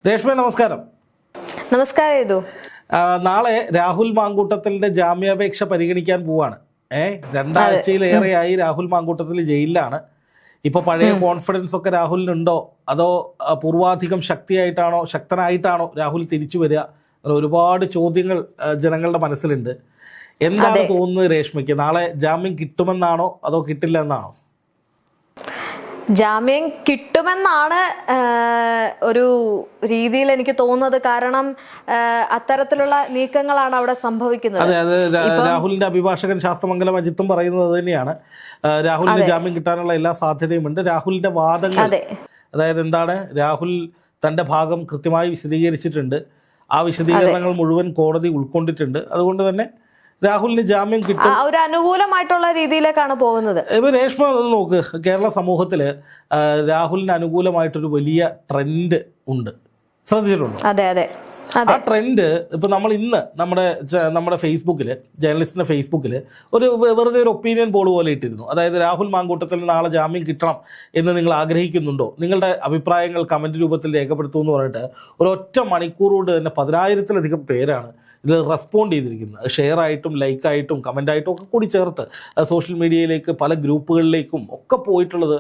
രേഷ്മ നമസ്കാരം. നമസ്കാരം. ഇതു നാളെ രാഹുൽ മാങ്കൂട്ടത്തിന്റെ ജാമ്യാപേക്ഷ പരിഗണിക്കാൻ പോവാണ്. രണ്ടാഴ്ചയിലേറെയായി രാഹുൽ മാങ്കൂട്ടത്തിൽ ജയിലിലാണ്. ഇപ്പൊ പഴയ കോൺഫിഡൻസ് ഒക്കെ രാഹുലിനുണ്ടോ, അതോ പൂർവാധികം ശക്തനായിട്ടാണോ രാഹുൽ തിരിച്ചു വരിക? ഒരുപാട് ചോദ്യങ്ങൾ ജനങ്ങളുടെ മനസ്സിലുണ്ട്. എന്താണ് തോന്നുന്നത് രേഷ്മയ്ക്ക്? നാളെ ജാമ്യം കിട്ടുമെന്നാണോ അതോ കിട്ടില്ല എന്നാണോ? ജാമ്യം കിട്ടുമെന്നാണ് ഒരു രീതിയിൽ എനിക്ക് തോന്നുന്നത്. കാരണം അത്തരത്തിലുള്ള നീക്കങ്ങളാണ് അവിടെ സംഭവിക്കുന്നത്. അതെ, അത് രാഹുലിന്റെ അഭിഭാഷകൻ ശാസ്ത്രമംഗലം അജിത്തും പറയുന്നത് അത് തന്നെയാണ്. രാഹുലിന് ജാമ്യം കിട്ടാനുള്ള എല്ലാ സാധ്യതയുമുണ്ട്. രാഹുലിന്റെ വാദങ്ങൾ, അതായത് എന്താണ്, രാഹുൽ തന്റെ ഭാഗം കൃത്യമായി വിശദീകരിച്ചിട്ടുണ്ട്. ആ വിശദീകരണങ്ങൾ മുഴുവൻ കോടതി ഉൾക്കൊണ്ടിട്ടുണ്ട്. അതുകൊണ്ട് തന്നെ രാഹുലിന് ജാമ്യം കിട്ടും. ഒരു അനുകൂലമായിട്ടുള്ള രീതിയിലേക്കാണ് പോകുന്നത്. ഇപ്പൊ രേഷ്മ നോക്ക്, കേരള സമൂഹത്തില് രാഹുലിന് അനുകൂലമായിട്ടൊരു വലിയ ട്രെൻഡ് ഉണ്ട്, ശ്രദ്ധിച്ചിട്ടുണ്ടോ? അതെ അതെ. ആ ട്രെൻഡ് ഇപ്പൊ നമ്മൾ ഇന്ന് നമ്മുടെ ഫേസ്ബുക്കില്, ജേർണലിസ്റ്റിന്റെ ഫേസ്ബുക്കിൽ ഒരു വെറുതെ ഒരു ഒപ്പീനിയൻ പോൾ പോലെ ഇട്ടിരുന്നു. അതായത് രാഹുൽ മാങ്കൂട്ടത്തിൽ നാളെ ജാമ്യം കിട്ടണം എന്ന് നിങ്ങൾ ആഗ്രഹിക്കുന്നുണ്ടോ, നിങ്ങളുടെ അഭിപ്രായങ്ങൾ കമന്റ് രൂപത്തിൽ രേഖപ്പെടുത്തൂ എന്ന് പറഞ്ഞിട്ട് ഒരൊറ്റ മണിക്കൂർ കൊണ്ട് തന്നെ 10,000-ലധികം പേരാണ് ഇത് റെസ്പോണ്ട് ചെയ്തിരിക്കുന്നത്. ഷെയർ ആയിട്ടും ലൈക്കായിട്ടും കമൻ്റായിട്ടും ഒക്കെ കൂടി ചേർത്ത് സോഷ്യൽ മീഡിയയിലേക്ക് പല ഗ്രൂപ്പുകളിലേക്കും ഒക്കെ പോയിട്ടുള്ളത്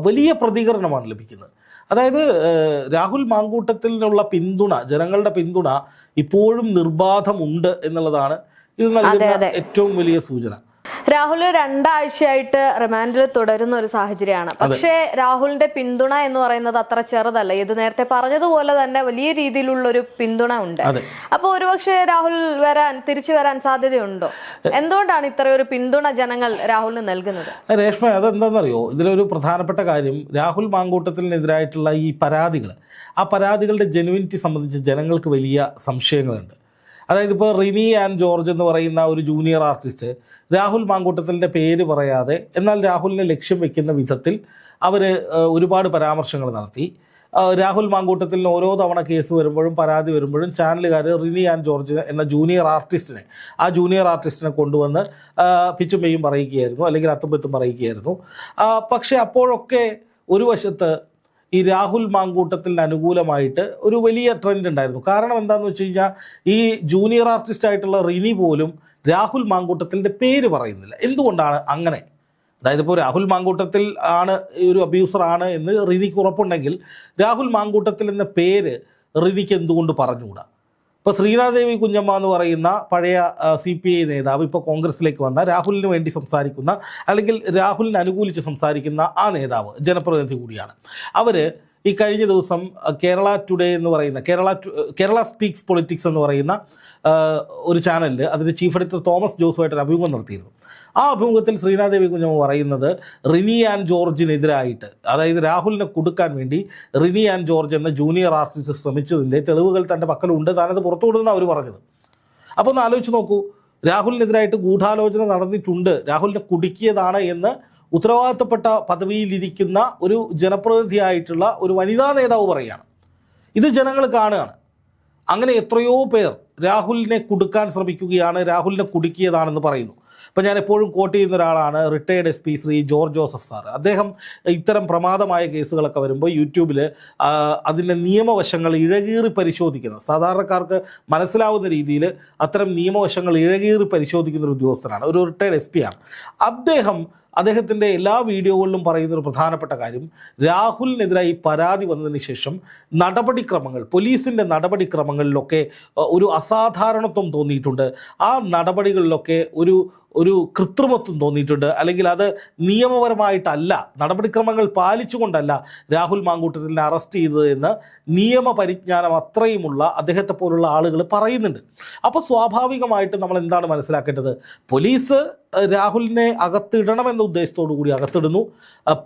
വലിയ പ്രതികരണമാണ് ലഭിക്കുന്നത്. അതായത് രാഹുൽ മാങ്കൂട്ടത്തിനുള്ള പിന്തുണ, ജനങ്ങളുടെ പിന്തുണ ഇപ്പോഴും നിർബാധമുണ്ട് എന്നുള്ളതാണ് ഇത് നൽകുന്ന ഏറ്റവും വലിയ സൂചന. രാഹുൽ 2 ആഴ്ചയായിട്ട് റിമാൻഡിൽ തുടരുന്ന ഒരു സാഹചര്യമാണ്. പക്ഷേ രാഹുലിന്റെ പിന്തുണ എന്ന് പറയുന്നത് അത്ര ചെറുതല്ല. ഇത് നേരത്തെ പറഞ്ഞതുപോലെ തന്നെ വലിയ രീതിയിലുള്ള ഒരു പിന്തുണ ഉണ്ട്. അപ്പൊ ഒരുപക്ഷെ രാഹുൽ തിരിച്ചു വരാൻ സാധ്യതയുണ്ടോ? എന്തുകൊണ്ടാണ് ഇത്രയൊരു പിന്തുണ ജനങ്ങൾ രാഹുലിന് നൽകുന്നത്? രേഷ്മ, അതെന്താണെന്നറിയോ, ഇതിലൊരു പ്രധാനപ്പെട്ട കാര്യം, രാഹുൽ മാങ്കൂട്ടത്തിനെതിരായിട്ടുള്ള ഈ പരാതികൾ, ആ പരാതികളുടെ ജെനുവിനിറ്റി സംബന്ധിച്ച് ജനങ്ങൾക്ക് വലിയ സംശയങ്ങളുണ്ട്. അതായത് ഇപ്പോൾ റിനി ആൻഡ് ജോർജ് എന്ന് പറയുന്ന ഒരു ജൂനിയർ ആർട്ടിസ്റ്റ് രാഹുൽ മാങ്കൂട്ടത്തിൻ്റെ പേര് പറയാതെ എന്നാൽ രാഹുലിനെ ലക്ഷ്യം വെക്കുന്ന വിധത്തിൽ അവർ ഒരുപാട് പരാമർശങ്ങൾ നടത്തി. രാഹുൽ മാങ്കൂട്ടത്തിന് ഓരോ തവണ കേസ് വരുമ്പോഴും പരാതി വരുമ്പോഴും ചാനലുകാർ റിനി ആൻഡ് ജോർജ് എന്ന ജൂനിയർ ആർട്ടിസ്റ്റിനെ കൊണ്ടുവന്ന് പിച്ചും പെയ്യും പറയിക്കുകയായിരുന്നു, അല്ലെങ്കിൽ അത്തുമ്പത്തും പറയിക്കുകയായിരുന്നു. പക്ഷേ അപ്പോഴൊക്കെ ഒരു വശത്ത് ഈ രാഹുൽ മാങ്കൂട്ടത്തിന് അനുകൂലമായിട്ട് ഒരു വലിയ ട്രെൻഡ് ഉണ്ടായിരുന്നു. കാരണം എന്താണെന്ന് വെച്ച് കഴിഞ്ഞാൽ ഈ ജൂനിയർ ആർട്ടിസ്റ്റ് ആയിട്ടുള്ള റിനി പോലും രാഹുൽ മാങ്കൂട്ടത്തിൻ്റെ പേര് പറയുന്നില്ല. എന്തുകൊണ്ടാണ് അങ്ങനെ? അതായത് ഇപ്പോൾ രാഹുൽ മാങ്കൂട്ടത്തിൽ ആണ് ഒരു അബ്യൂസറാണ് എന്ന് റിനിക്ക് ഉറപ്പുണ്ടെങ്കിൽ രാഹുൽ മാങ്കൂട്ടത്തിൽ എന്ന പേര് റിനിക്ക് എന്തുകൊണ്ട് പറഞ്ഞുകൂടാ? ഇപ്പോൾ ശ്രീനാദേവി കുഞ്ഞമ്മ എന്ന് പറയുന്ന പഴയ CPI നേതാവ് ഇപ്പോൾ കോൺഗ്രസിലേക്ക് വന്ന, രാഹുലിന് വേണ്ടി സംസാരിക്കുന്ന അല്ലെങ്കിൽ രാഹുലിനെ അനുകൂലിച്ച് സംസാരിക്കുന്ന ആ നേതാവ് ജനപ്രതിനിധി കൂടിയാണ്. അവർ ഈ കഴിഞ്ഞ ദിവസം കേരള ടുഡേ എന്ന് പറയുന്ന കേരള സ്പീക്സ് പൊളിറ്റിക്സ് എന്ന് പറയുന്ന ഒരു ചാനലിൽ അതിൻ്റെ ചീഫ് എഡിറ്റർ തോമസ് ജോസുമായിട്ടൊരു അഭിമുഖം നടത്തിയിരുന്നു. ആ അഭിമുഖത്തിൽ ശ്രീനാദേവി കുഞ്ഞമ്മ പറയുന്നത് റിനി ആൻഡ് ജോർജിനെതിരായിട്ട്, അതായത് രാഹുലിനെ കൊടുക്കാൻ വേണ്ടി റിനി ആൻഡ് ജോർജ് എന്ന ജൂനിയർ ആർട്ടിസ്റ്റ് ശ്രമിച്ചതിൻ്റെ തെളിവുകൾ തൻ്റെ പക്കലുണ്ട്, താനത് പുറത്തുവിടുന്ന അവർ പറഞ്ഞത്. അപ്പോൾ ഒന്ന് ആലോചിച്ച് നോക്കൂ, രാഹുലിനെതിരായിട്ട് ഗൂഢാലോചന നടന്നിട്ടുണ്ട്, രാഹുലിനെ കുടുക്കിയതാണ് എന്ന് ഉത്തരവാദിത്തപ്പെട്ട പദവിയിലിരിക്കുന്ന ഒരു ജനപ്രതിനിധിയായിട്ടുള്ള ഒരു വനിതാ നേതാവ് പറയുകയാണ്. ഇത് ജനങ്ങൾ കാണുകയാണ്. അങ്ങനെ എത്രയോ പേർ രാഹുലിനെ കുടുക്കാൻ ശ്രമിക്കുകയാണ്, രാഹുലിനെ കുടുക്കിയതാണെന്ന് പറയുന്നു. ഇപ്പോൾ ഞാൻ എപ്പോഴും കോട്ട് ചെയ്യുന്ന ഒരാളാണ് retired SP Shri George Joseph sir. അദ്ദേഹം ഇത്തരം പ്രമാദമായ കേസുകളൊക്കെ വരുമ്പോൾ യൂട്യൂബിൽ അതിൻ്റെ നിയമവശങ്ങൾ ഇഴകീറി പരിശോധിക്കുന്നത്, സാധാരണക്കാർക്ക് മനസ്സിലാവുന്ന രീതിയിൽ അത്തരം നിയമവശങ്ങൾ ഇഴകീറി പരിശോധിക്കുന്ന ഒരു ഉദ്യോഗസ്ഥനാണ്, ഒരു റിട്ടയേർഡ് SP ആണ് അദ്ദേഹത്തിൻ്റെ എല്ലാ വീഡിയോകളിലും പറയുന്നൊരു പ്രധാനപ്പെട്ട കാര്യം, രാഹുലിനെതിരായി പരാതി വന്നതിന് ശേഷം പോലീസിൻ്റെ നടപടിക്രമങ്ങളിലൊക്കെ ഒരു അസാധാരണത്വം തോന്നിയിട്ടുണ്ട്. ആ നടപടികളിലൊക്കെ ഒരു കൃത്രിമത്വം തോന്നിയിട്ടുണ്ട്. അല്ലെങ്കിൽ അത് നിയമപരമായിട്ടല്ല, നടപടിക്രമങ്ങൾ പാലിച്ചുകൊണ്ടല്ല രാഹുൽ മാങ്കൂട്ടത്തിനെ അറസ്റ്റ് ചെയ്തത് എന്ന് നിയമപരിജ്ഞാനം അത്രയുമുള്ള അദ്ദേഹത്തെ പോലുള്ള ആളുകൾ പറയുന്നുണ്ട്. അപ്പോൾ സ്വാഭാവികമായിട്ട് നമ്മൾ എന്താണ് മനസ്സിലാക്കേണ്ടത്? പോലീസ് രാഹുലിനെ അകത്തിടണമെന്ന ഉദ്ദേശത്തോടു കൂടി അകത്തിടുന്നു.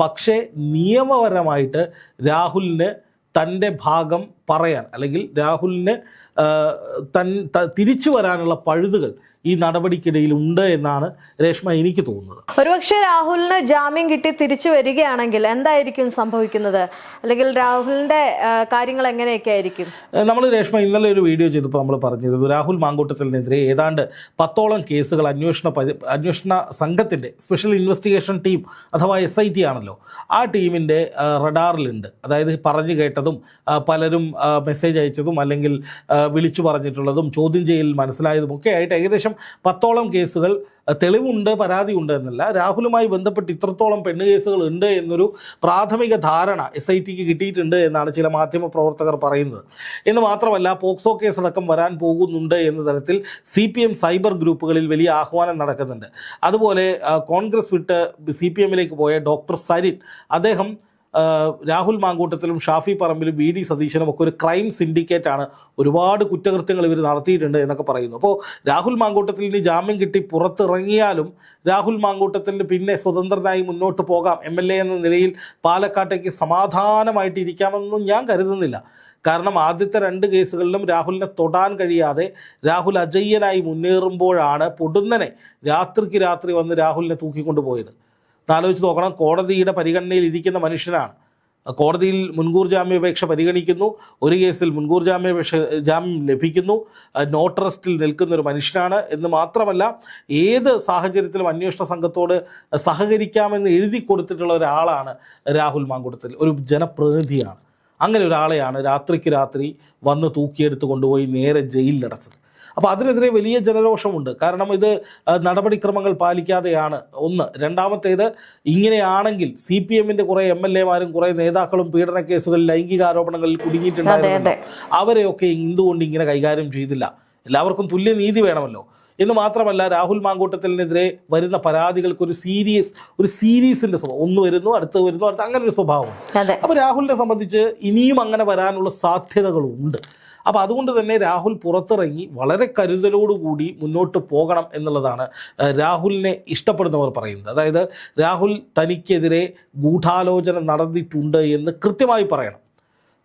പക്ഷേ നിയമപരമായിട്ട് രാഹുലിന് തൻ്റെ ഭാഗം പറയാൻ, അല്ലെങ്കിൽ രാഹുലിന് തിരിച്ചു വരാനുള്ള പഴുതുകൾ ഈ നടപടിക്കിടയിൽ ഉണ്ട് എന്നാണ് രേഷ്മ എനിക്ക് തോന്നുന്നത്. ഒരുപക്ഷെ രാഹുലിന് ജാമ്യം കിട്ടി തിരിച്ചു വരികയാണെങ്കിൽ എന്തായിരിക്കും സംഭവിക്കുന്നത്, അല്ലെങ്കിൽ രാഹുലിന്റെ കാര്യങ്ങൾ എങ്ങനെയൊക്കെ ആയിരിക്കും? നമ്മൾ രേഷ്മ ഇന്നലെ ഒരു വീഡിയോ ചെയ്തപ്പോൾ നമ്മൾ പറഞ്ഞിരുന്നു, രാഹുൽ മാങ്കൂട്ടത്തിനെതിരെ ഏതാണ്ട് 10ഓളം കേസുകൾ അന്വേഷണ സംഘത്തിൻ്റെ സ്പെഷ്യൽ ഇൻവെസ്റ്റിഗേഷൻ ടീം അഥവാ SIT ആണല്ലോ, ആ ടീമിൻ്റെ റഡാറിലുണ്ട്. അതായത് പറഞ്ഞു കേട്ടതും പലരും മെസ്സേജ് അയച്ചതും അല്ലെങ്കിൽ വിളിച്ചു പറഞ്ഞിട്ടുള്ളതും ചോദ്യം ചെയ്യൽ മനസ്സിലായതും ഒക്കെ ആയിട്ട് ഏകദേശം 10ഓളം കേസുകൾ തെളിവുണ്ട്, പരാതിയുണ്ട് എന്നല്ല, രാഹുലുമായി ബന്ധപ്പെട്ട് ഇത്രത്തോളം പെണ്ണ് കേസുകൾ ഉണ്ട് എന്നൊരു പ്രാഥമിക ധാരണ SITക്ക് കിട്ടിയിട്ടുണ്ട് എന്നാണ് ചില മാധ്യമ പ്രവർത്തകർ പറയുന്നത്. എന്ന് മാത്രമല്ല, പോക്സോ കേസടക്കം വരാൻ പോകുന്നുണ്ട് എന്ന തരത്തിൽ CPM സൈബർ ഗ്രൂപ്പുകളിൽ വലിയ ആഹ്വാനം നടക്കുന്നുണ്ട്. അതുപോലെ കോൺഗ്രസ് വിട്ട് CPMലേക്ക് പോയ ഡോക്ടർ സരിൻ, അദ്ദേഹം രാഹുൽ മാങ്കൂട്ടത്തിലും ഷാഫി പറമ്പിലും VD സതീശനും ഒക്കെ ഒരു ക്രൈം സിൻഡിക്കേറ്റാണ്, ഒരുപാട് കുറ്റകൃത്യങ്ങൾ ഇവർ നടത്തിയിട്ടുണ്ട് എന്നൊക്കെ പറയുന്നു. അപ്പോൾ രാഹുൽ മാങ്കൂട്ടത്തിന് ജാമ്യം കിട്ടി പുറത്തിറങ്ങിയാലും രാഹുൽ മാങ്കൂട്ടത്തിന് പിന്നെ സ്വതന്ത്രനായി മുന്നോട്ട് പോകാം, MLA എന്ന നിലയിൽ പാലക്കാട്ടേക്ക് സമാധാനമായിട്ട് ഇരിക്കാമെന്നൊന്നും ഞാൻ കരുതുന്നില്ല. കാരണം ആദ്യത്തെ 2 കേസുകളിലും രാഹുലിനെ തൊടാൻ കഴിയാതെ രാഹുൽ അജയ്യനായി മുന്നേറുമ്പോഴാണ് പൊടുന്നനെ രാത്രിക്ക് രാത്രി വന്ന് രാഹുലിനെ തൂക്കിക്കൊണ്ടുപോയത്. ആലോചിച്ച് നോക്കണം, കോടതിയുടെ പരിഗണനയിൽ ഇരിക്കുന്ന മനുഷ്യനാണ്. കോടതിയിൽ മുൻകൂർ ജാമ്യാപേക്ഷ പരിഗണിക്കുന്നു, ഒരു കേസിൽ മുൻകൂർ ജാമ്യം ലഭിക്കുന്നു, നോട്ട് അറസ്റ്റിൽ നിൽക്കുന്ന ഒരു മനുഷ്യനാണ്. എന്ന് മാത്രമല്ല, ഏത് സാഹചര്യത്തിലും അന്വേഷണ സംഘത്തോട് സഹകരിക്കാമെന്ന് എഴുതി കൊടുത്തിട്ടുള്ള ഒരാളാണ് രാഹുൽ മാങ്കൂട്ടത്തിൽ, ഒരു ജനപ്രതിനിധിയാണ്. അങ്ങനെ ഒരാളെയാണ് രാത്രിക്ക് രാത്രി വന്ന് തൂക്കിയെടുത്ത് കൊണ്ടുപോയി നേരെ ജയിലിലടച്ചത്. അപ്പോൾ അതിനെതിരെ വലിയ ജനരോഷമുണ്ട്. കാരണം ഇത് നടപടിക്രമങ്ങൾ പാലിക്കാതെയാണ് ഒന്ന്. രണ്ടാമത്തേത്, ഇങ്ങനെയാണെങ്കിൽ CPMൻ്റെ കുറേ MLAമാരും കുറേ നേതാക്കളും പീഡന കേസുകളിൽ ലൈംഗിക ആരോപണങ്ങളിൽ കുടുങ്ങിയിട്ടുണ്ടായിരുന്നു, അവരെയൊക്കെ എന്തുകൊണ്ട് ഇങ്ങനെ കൈകാര്യം ചെയ്തില്ല? എല്ലാവർക്കും തുല്യ നീതി വേണമല്ലോ. എന്ന് മാത്രമല്ല, രാഹുൽ മാങ്കൂട്ടത്തിനെതിരെ വരുന്ന പരാതികൾക്ക് ഒരു സീരീസിൻ്റെ സ്വഭാവം, ഒന്ന് വരുന്നു അടുത്ത് വരുന്നു അടുത്ത്, അങ്ങനെ ഒരു സ്വഭാവമുണ്ട്. അപ്പോൾ രാഹുലിനെ സംബന്ധിച്ച് ഇനിയും അങ്ങനെ വരാനുള്ള സാധ്യതകളുണ്ട്. അപ്പോൾ അതുകൊണ്ട് തന്നെ രാഹുൽ പുറത്തിറങ്ങി വളരെ കരുതലോടുകൂടി മുന്നോട്ട് പോകണം എന്നുള്ളതാണ് രാഹുലിനെ ഇഷ്ടപ്പെടുന്നവർ പറയുന്നത്. അതായത് രാഹുൽ തനിക്കെതിരെ ഗൂഢാലോചന നടന്നിട്ടുണ്ട് എന്ന് കൃത്യമായി പറയണം.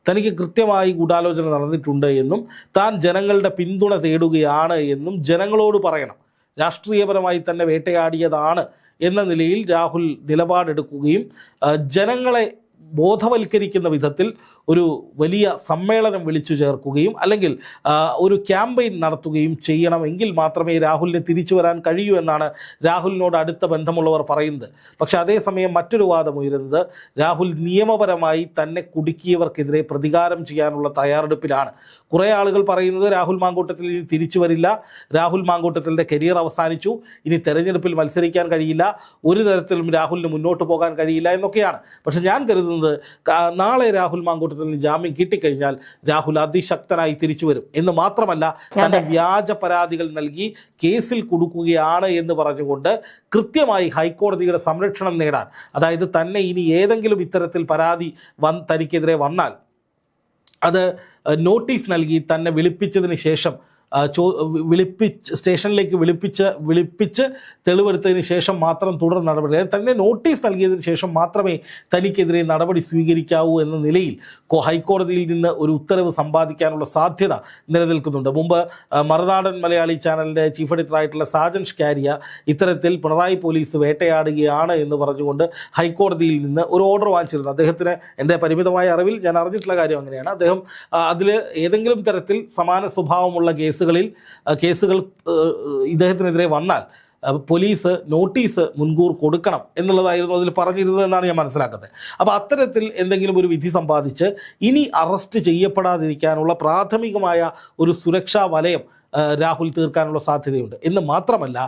തനിക്ക് കൃത്യമായി ഗൂഢാലോചന നടന്നിട്ടുണ്ട് എന്നും താൻ ജനങ്ങളുടെ പിന്തുണ തേടുകയാണ് എന്നും ജനങ്ങളോട് പറയണം. രാഷ്ട്രീയപരമായി തന്നെ വേട്ടയാടിയതാണ് എന്ന നിലയിൽ രാഹുൽ നിലപാടെടുക്കുകയും ജനങ്ങളെ ബോധവൽക്കരിക്കുന്ന വിധത്തിൽ ഒരു വലിയ സമ്മേളനം വിളിച്ചു ചേർക്കുകയും അല്ലെങ്കിൽ ഒരു ക്യാമ്പയിൻ നടത്തുകയും ചെയ്യണമെങ്കിൽ മാത്രമേ രാഹുലിന് തിരിച്ചു വരാൻ കഴിയൂ എന്നാണ് രാഹുലിനോട് അടുത്ത ബന്ധമുള്ളവർ പറയുന്നത്. പക്ഷെ അതേസമയം മറ്റൊരു വാദം ഉയരുന്നത്, രാഹുൽ നിയമപരമായി തന്നെ കുടുക്കിയവർക്കെതിരെ പ്രതികാരം ചെയ്യാനുള്ള തയ്യാറെടുപ്പിലാണ്. കുറേ ആളുകൾ പറയുന്നത് രാഹുൽ മാങ്കൂട്ടത്തിൽ ഇനി തിരിച്ചു വരില്ല, രാഹുൽ മാങ്കൂട്ടത്തിൻ്റെ കരിയർ അവസാനിച്ചു, ഇനി തെരഞ്ഞെടുപ്പിൽ മത്സരിക്കാൻ കഴിയില്ല, ഒരു തരത്തിലും രാഹുലിന് മുന്നോട്ട് പോകാൻ കഴിയില്ല എന്നൊക്കെയാണ്. പക്ഷെ ഞാൻ കരുതുന്നത്, നാളെ രാഹുൽ മാങ്കൂട്ടത്തിൽ ജാമ്യം കിട്ടിക്കഴിഞ്ഞാൽ രാഹുൽ അതിശക്തനായി തിരിച്ചു വരും. എന്ന് മാത്രമല്ല, തന്റെ വ്യാജ പരാതികൾ നൽകി കേസിൽ കുടുക്കുകയാണ് എന്ന് പറഞ്ഞുകൊണ്ട് കൃത്യമായി ഹൈക്കോടതിയുടെ സംരക്ഷണം നേടാൻ, അതായത് തന്നെ ഇനി ഏതെങ്കിലും ഇത്തരത്തിൽ പരാതി തനിക്കെതിരെ വന്നാൽ അത് നോട്ടീസ് നൽകി തന്നെ വിളിപ്പിച്ചതിന് ശേഷം സ്റ്റേഷനിലേക്ക് വിളിപ്പിച്ച് തെളിവെടുത്തതിന് ശേഷം മാത്രം തുടർ നടപടി, തന്നെ നോട്ടീസ് നൽകിയതിന് ശേഷം മാത്രമേ തനിക്കെതിരെ നടപടി സ്വീകരിക്കാവൂ എന്ന നിലയിൽ ഹൈക്കോടതിയിൽ നിന്ന് ഒരു ഉത്തരവ് സമ്പാദിക്കാനുള്ള സാധ്യത നിലനിൽക്കുന്നുണ്ട്. മുമ്പ് മറുനാടൻ മലയാളി ചാനലിൻ്റെ ചീഫ് എഡിറ്ററായിട്ടുള്ള സാജൻ ഷ്കാരിയ ഇത്തരത്തിൽ പിണറായി പോലീസ് വേട്ടയാടുകയാണ് എന്ന് പറഞ്ഞുകൊണ്ട് ഹൈക്കോടതിയിൽ നിന്ന് ഒരു ഓർഡർ വാങ്ങിച്ചിരുന്നു. അദ്ദേഹത്തിന് എൻ്റെ പരിമിതമായ അറിവിൽ ഞാൻ അറിഞ്ഞിട്ടുള്ള കാര്യം അങ്ങനെയാണ്. അദ്ദേഹം അതിൽ ഏതെങ്കിലും തരത്തിൽ സമാന സ്വഭാവമുള്ള കേസുകൾ ഇദ്ദേഹത്തിനെതിരെ വന്നാൽ പോലീസ് നോട്ടീസ് മുൻകൂർ കൊടുക്കണം എന്നുള്ളതായിരുന്നു അതിൽ പറഞ്ഞിരുന്നത് എന്നാണ് ഞാൻ മനസ്സിലാക്കുന്നത്. അപ്പോൾ അത്തരത്തിൽ എന്തെങ്കിലും ഒരു വിധി സമ്പാദിച്ച് ഇനി അറസ്റ്റ് ചെയ്യപ്പെടാതിരിക്കാനുള്ള പ്രാഥമികമായ ഒരു സുരക്ഷാ വലയം രാഹുൽ തീർക്കാനുള്ള സാധ്യതയുണ്ട്. എന്ന് മാത്രമല്ല,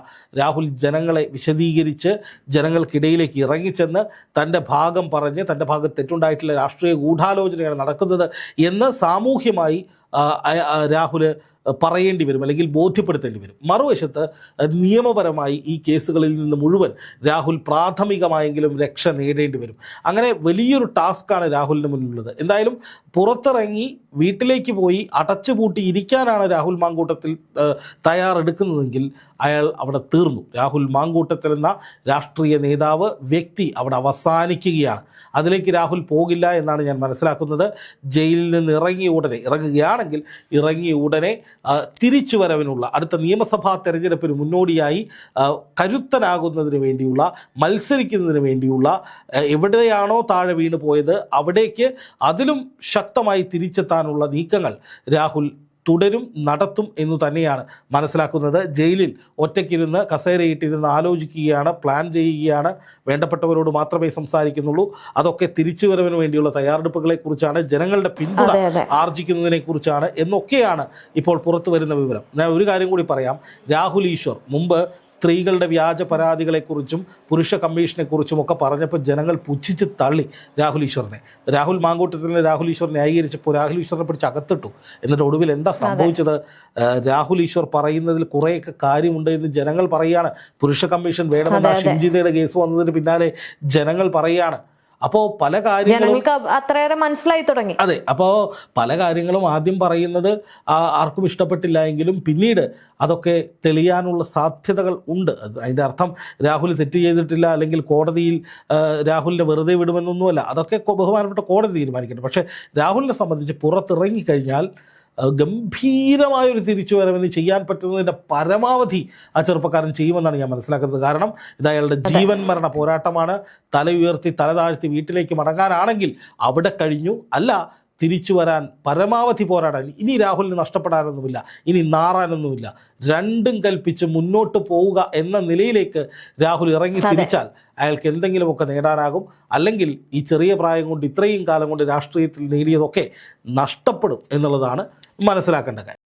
രാഹുൽ ജനങ്ങളെ വിശദീകരിച്ച് ജനങ്ങൾക്കിടയിലേക്ക് ഇറങ്ങിച്ചെന്ന് തൻ്റെ ഭാഗം പറഞ്ഞ് തൻ്റെ ഭാഗത്ത് തെറ്റുണ്ടായിട്ടുള്ള രാഷ്ട്രീയ ഗൂഢാലോചനയാണ് നടക്കുന്നത് എന്ന് സാമൂഹ്യമായി രാഹുൽ പറയേണ്ടി വരും, അല്ലെങ്കിൽ ബോധ്യപ്പെടുത്തേണ്ടി വരും. മറുവശത്ത് നിയമപരമായി ഈ കേസുകളിൽ നിന്ന് മുഴുവൻ രാഹുൽ പ്രാഥമികമായെങ്കിലും രക്ഷ നേടേണ്ടി വരും. അങ്ങനെ വലിയൊരു ടാസ്ക്കാണ് രാഹുലിന് മുന്നിലുള്ളത്. എന്തായാലും പുറത്തിറങ്ങി വീട്ടിലേക്ക് പോയി അടച്ചുപൂട്ടി ഇരിക്കാനാണ് രാഹുൽ മാങ്കൂട്ടത്തിൽ തയ്യാറെടുക്കുന്നതെങ്കിൽ അയാൾ അവിടെ തീർന്നു. രാഹുൽ മാങ്കൂട്ടത്തിൽ എന്ന രാഷ്ട്രീയ നേതാവ്, വ്യക്തി അവിടെ അവസാനിക്കുകയാണ്. അതിലേക്ക് രാഹുൽ പോകില്ല എന്നാണ് ഞാൻ മനസ്സിലാക്കുന്നത്. ജയിലിൽ നിന്ന് ഇറങ്ങുകയാണെങ്കിൽ ഇറങ്ങിയ ഉടനെ തിരിച്ചു വരവിനുള്ള അടുത്ത നിയമസഭാ തെരഞ്ഞെടുപ്പിന് മുന്നോടിയായി കരുത്തനാകുന്നതിന് വേണ്ടിയുള്ള, മത്സരിക്കുന്നതിന് വേണ്ടിയുള്ള, എവിടെയാണോ താഴെ വീണ് പോയത് അവിടേക്ക് അതിലും ശക്തമായി തിരിച്ചെത്താനുള്ള നീക്കങ്ങൾ രാഹുൽ തുടരും, നടത്തും എന്ന് തന്നെയാണ് മനസ്സിലാക്കുന്നത്. ജയിലിൽ ഒറ്റയ്ക്കിരുന്ന് കസേരയിട്ടിരുന്ന് ആലോചിക്കുകയാണ്, പ്ലാൻ ചെയ്യുകയാണ്, വേണ്ടപ്പെട്ടവരോട് മാത്രമേ സംസാരിക്കുന്നുള്ളൂ. അതൊക്കെ തിരിച്ചുവരവിന് വേണ്ടിയുള്ള തയ്യാറെടുപ്പുകളെക്കുറിച്ചാണ്, ജനങ്ങളുടെ പിന്തുണ ആർജിക്കുന്നതിനെ കുറിച്ചാണ് എന്നൊക്കെയാണ് ഇപ്പോൾ പുറത്തു വരുന്ന വിവരം. ഞാൻ ഒരു കാര്യം കൂടി പറയാം. രാഹുൽ ഈശ്വർ മുമ്പ് സ്ത്രീകളുടെ വ്യാജ പരാതികളെക്കുറിച്ചും പുരുഷ കമ്മീഷനെക്കുറിച്ചും ഒക്കെ പറഞ്ഞപ്പോൾ ജനങ്ങൾ പുച്ഛിച്ച് തള്ളി രാഹുൽ ഈശ്വറിനെ. രാഹുൽ മാങ്കൂട്ടത്തിലെ രാഹുൽ ഈശ്വറിനെ ന്യായീകരിച്ചപ്പോൾ രാഹുൽ ഈശ്വറിനെ പിടിച്ച് അകത്തിട്ടു. എന്നിട്ട് ഒടുവിൽ എന്താ സംഭവിച്ചത്? രാഹുൽ ഈശ്വർ പറയുന്നതിൽ കുറേയൊക്കെ കാര്യമുണ്ട് എന്ന് ജനങ്ങൾ പറയുകയാണ്. പുരുഷ കമ്മീഷൻ വേണമെന്ന ഷിംജിതയുടെ കേസ് വന്നതിന് പിന്നാലെ ജനങ്ങൾ പറയുകയാണ്. അപ്പോൾ പല കാര്യങ്ങളും അത്രയേറെ മനസ്സിലായി തുടങ്ങി. അതെ, അപ്പോൾ പല കാര്യങ്ങളും ആദ്യം പറയുന്നത് ആർക്കും ഇഷ്ടപ്പെട്ടില്ല എങ്കിലും പിന്നീട് അതൊക്കെ തെളിയാനുള്ള സാധ്യതകൾ ഉണ്ട്. അതിൻ്റെ അർത്ഥം രാഹുൽ തെറ്റ് ചെയ്തിട്ടില്ല, അല്ലെങ്കിൽ കോടതിയിൽ രാഹുലിനെ വെറുതെ വിടുമെന്നൊന്നുമല്ല. അതൊക്കെ ബഹുമാനപ്പെട്ട കോടതി തീരുമാനിക്കട്ടെ. പക്ഷേ രാഹുലിനെ സംബന്ധിച്ച് പുറത്തിറങ്ങിക്കഴിഞ്ഞാൽ ഗംഭീരമായൊരു തിരിച്ചുവരവിന് ചെയ്യാൻ പറ്റുന്നതിൻ്റെ പരമാവധി ആ ചെറുപ്പക്കാരൻ ചെയ്യുമെന്നാണ് ഞാൻ മനസ്സിലാക്കുന്നത്. കാരണം ഇത് അയാളുടെ ജീവൻ മരണ പോരാട്ടമാണ്. തല ഉയർത്തി തല താഴ്ത്തി വീട്ടിലേക്ക് മടങ്ങാനാണെങ്കിൽ അവിടെ കഴിഞ്ഞു. അല്ല, തിരിച്ചു വരാൻ പരമാവധി പോരാടാൻ ഇനി രാഹുലിന് നഷ്ടപ്പെടാനൊന്നുമില്ല, ഇനി നാറാനൊന്നുമില്ല. രണ്ടും കൽപ്പിച്ച് മുന്നോട്ട് പോവുക എന്ന നിലയിലേക്ക് രാഹുൽ ഇറങ്ങി തിരിച്ചാൽ അയാൾക്ക് എന്തെങ്കിലുമൊക്കെ നേടാനാകും. അല്ലെങ്കിൽ ഈ ചെറിയ പ്രായം കൊണ്ട്, ഇത്രയും കാലം കൊണ്ട് രാഷ്ട്രീയത്തിൽ നേടിയതൊക്കെ നഷ്ടപ്പെടും എന്നുള്ളതാണ് മനസ്സിലാക്കേണ്ട കാര്യം.